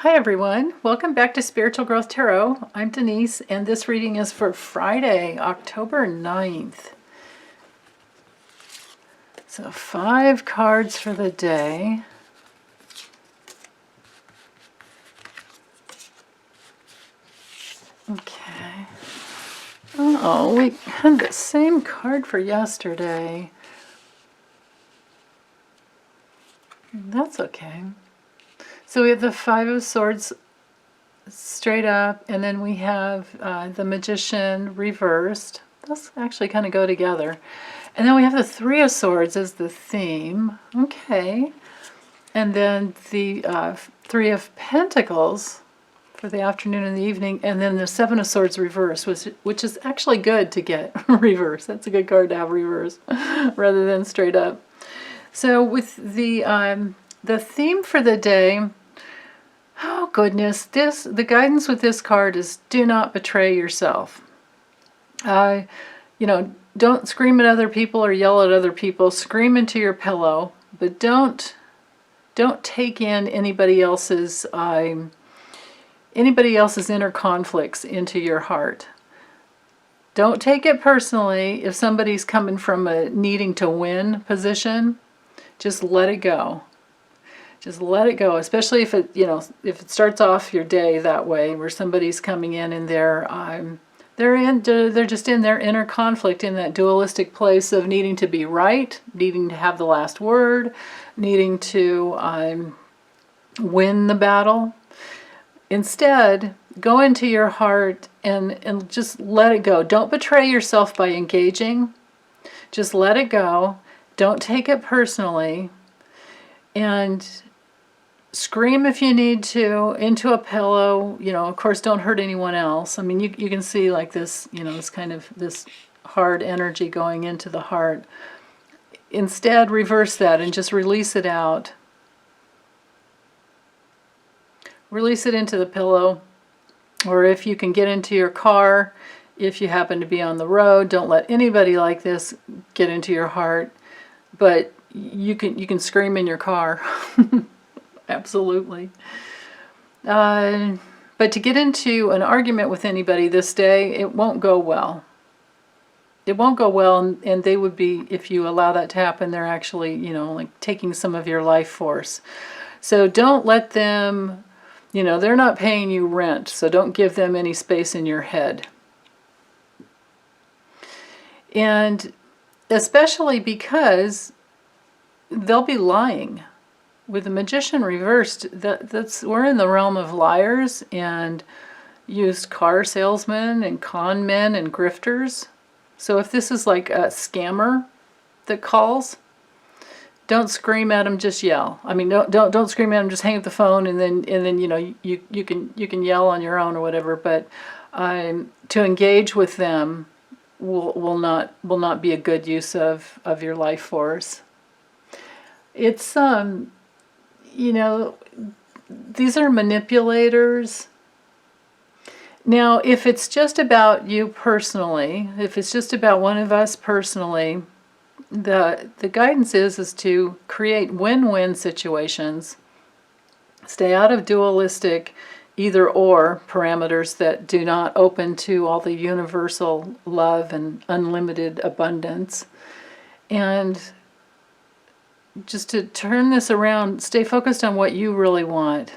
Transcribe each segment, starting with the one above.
Hi everyone, welcome back to Spiritual Growth Tarot. I'm Denise and this reading is for Friday, October 9th. So 5 cards for the day. Okay. Oh, we had the same card for yesterday. That's okay. So we have the 5 of Swords straight up, and then we have the Magician reversed. Those actually kind of go together. And then we have the 3 of Swords as the theme. Okay. And then the 3 of Pentacles for the afternoon and the evening. And then the 7 of Swords reversed, which is actually good to get reverse. That's a good card to have reverse rather than straight up. So with the theme for the day, oh goodness, the guidance with this card is do not betray yourself. Don't scream at other people or yell at other people. Scream into your pillow, but don't take in anybody else's inner conflicts into your heart. Don't take it personally if somebody's coming from a needing to win position. Just let it go. Just let it go, especially if it starts off your day that way, where somebody's coming in and they're just in their inner conflict, in that dualistic place of needing to be right, needing to have the last word, needing to win the battle. Instead, go into your heart and just let it go. Don't betray yourself by engaging. Just let it go. Don't take it personally. And scream if you need to into a pillow. Of course, don't hurt anyone else. I mean, you can see like this, this kind of this hard energy going into the heart. Instead, reverse that and just release it out. Release it into the pillow. Or if you can get into your car, if you happen to be on the road, don't let anybody like this get into your heart. But you can scream in your car. Absolutely. But to get into an argument with anybody this day, it won't go well. It won't go well, and they would be, if you allow that to happen, they're actually, like taking some of your life force. So don't let them, they're not paying you rent, so don't give them any space in your head. And especially because they'll be lying. With the Magician reversed, we're in the realm of liars and used car salesmen and con men and grifters. So if this is like a scammer that calls, don't scream at them, just yell. I mean, don't scream at them, just hang up the phone and then you can yell on your own or whatever. But to engage with them will not be a good use of your life force. It's these are manipulators. Now, if it's just about you personally, if it's just about one of us personally, the guidance is to create win-win situations. Stay out of dualistic either-or parameters that do not open to all the universal love and unlimited abundance. And just to turn this around, stay focused on what you really want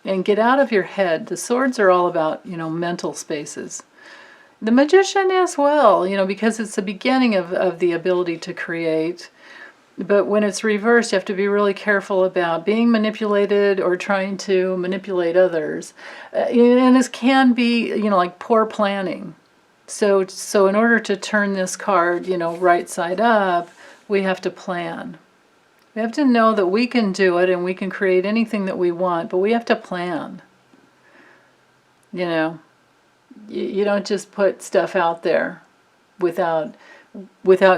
and get out of your head. The swords are all about, mental spaces. The Magician as well, because it's the beginning of the ability to create. But when it's reversed, you have to be really careful about being manipulated or trying to manipulate others. And this can be, like poor planning. So in order to turn this card, right side up, we have to plan. We have to know that we can do it and we can create anything that we want, but we have to plan. You don't just put stuff out there without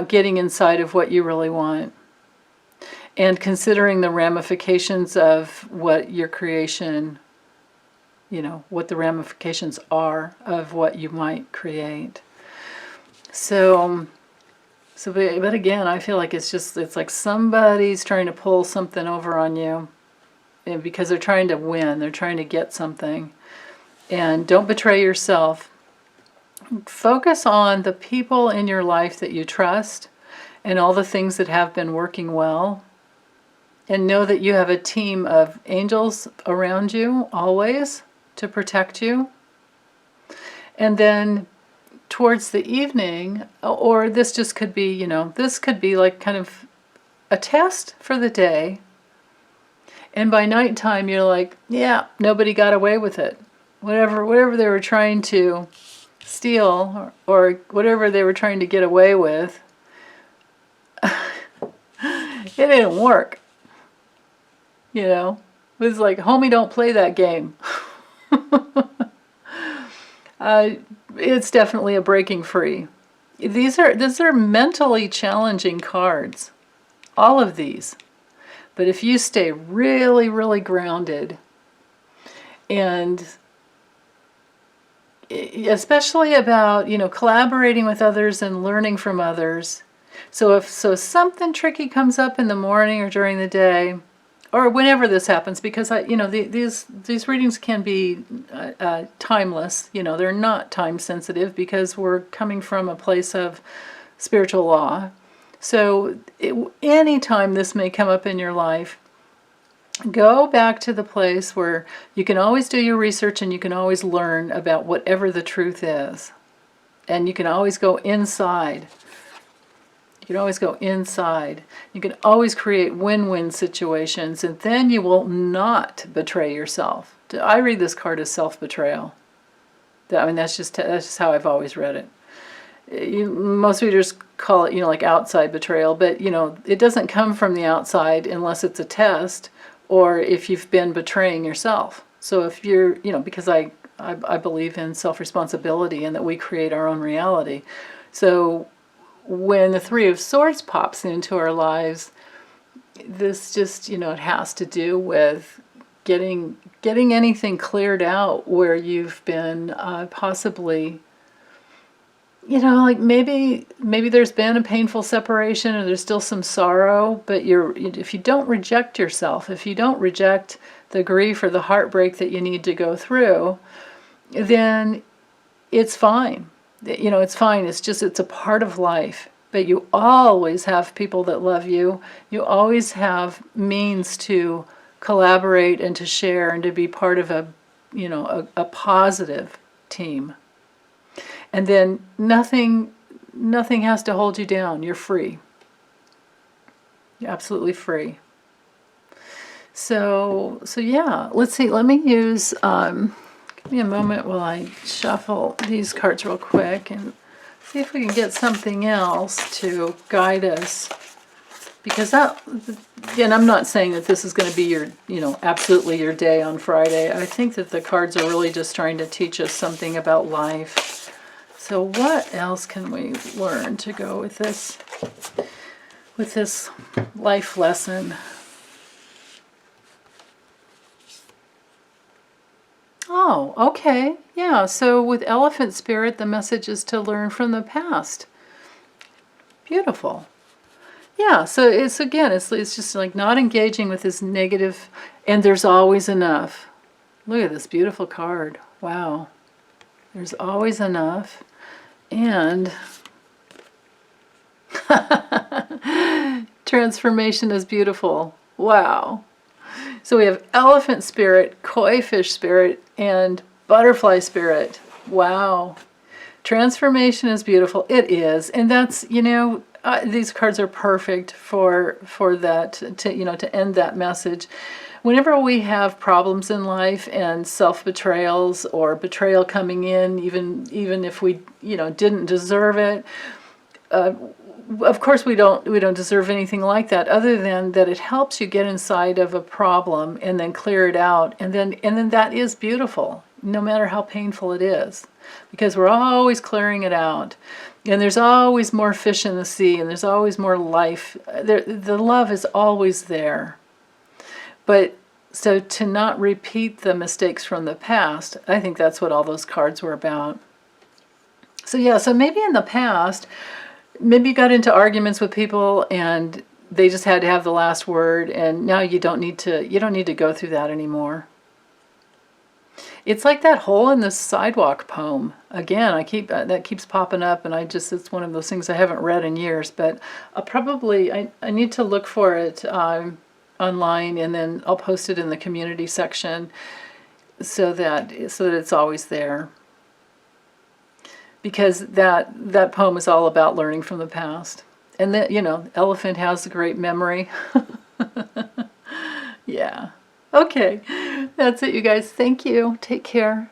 getting inside of what you really want and considering the ramifications of what your creation, what the ramifications are of what you might create. But again, I feel like it's like somebody's trying to pull something over on you. and because they're trying to win, they're trying to get something. And don't betray yourself. Focus on the people in your life that you trust and all the things that have been working well. And know that you have a team of angels around you always to protect you. And then towards the evening, or this just could be, this could be like kind of a test for the day. And by nighttime, you're like, yeah, nobody got away with it. Whatever they were trying to steal or whatever they were trying to get away with, it didn't work. It was like, homie, don't play that game. It's definitely a breaking free. These are mentally challenging cards. All of these. But if you stay really, really grounded, and especially about, collaborating with others and learning from others. So if something tricky comes up in the morning or during the day, or whenever this happens, because these readings can be timeless. They're not time sensitive because we're coming from a place of spiritual law. So anytime this may come up in your life, go back to the place where you can always do your research and you can always learn about whatever the truth is. And you can always go inside. You can always go inside. You can always create win-win situations, and then you will not betray yourself. I read this card as self-betrayal. That's just how I've always read it. Most readers call it, like outside betrayal, but, it doesn't come from the outside unless it's a test or if you've been betraying yourself. So if you're, because I believe in self-responsibility and that we create our own reality. So when the Three of Swords pops into our lives, this just, it has to do with getting anything cleared out where you've been possibly, like maybe there's been a painful separation or there's still some sorrow, but if you don't reject yourself, if you don't reject the grief or the heartbreak that you need to go through, then it's fine. It's fine. It's a part of life. But you always have people that love you. You always have means to collaborate and to share and to be part of a positive team. And then nothing has to hold you down. You're free. You're absolutely free. So yeah, let's see. Let me use, give me a moment while I shuffle these cards real quick and see if we can get something else to guide us. Because and I'm not saying that this is going to be your, absolutely your day on Friday. I think that the cards are really just trying to teach us something about life. So what else can we learn to go with this life lesson? Oh, okay. Yeah, so with Elephant Spirit, the message is to learn from the past. Beautiful. Yeah, so it's just like not engaging with this negative, and there's always enough. Look at this beautiful card. Wow. There's always enough. And transformation is beautiful. Wow. So we have Elephant Spirit, Koi Fish Spirit, and Butterfly Spirit. Wow. Transformation is beautiful. It is. And that's, these cards are perfect for that, to end that message. Whenever we have problems in life and self-betrayals or betrayal coming in, even if we, didn't deserve it, of course we don't deserve anything like that, other than that it helps you get inside of a problem and then clear it out, and then that is beautiful, no matter how painful it is, because we're always clearing it out, and there's always more fish in the sea, and there's always more life. The love is always there. But so to not repeat the mistakes from the past, I think that's what all those cards were about. So yeah, so maybe in the past, maybe you got into arguments with people and they just had to have the last word, and now you don't need to go through that anymore. It's like that hole in the sidewalk poem. Again, that keeps popping up, and it's one of those things I haven't read in years, but I need to look for it online, and then I'll post it in the community section so that it's always there. Because that poem is all about learning from the past. And that, elephant has a great memory. Yeah. Okay. That's it, you guys. Thank you. Take care.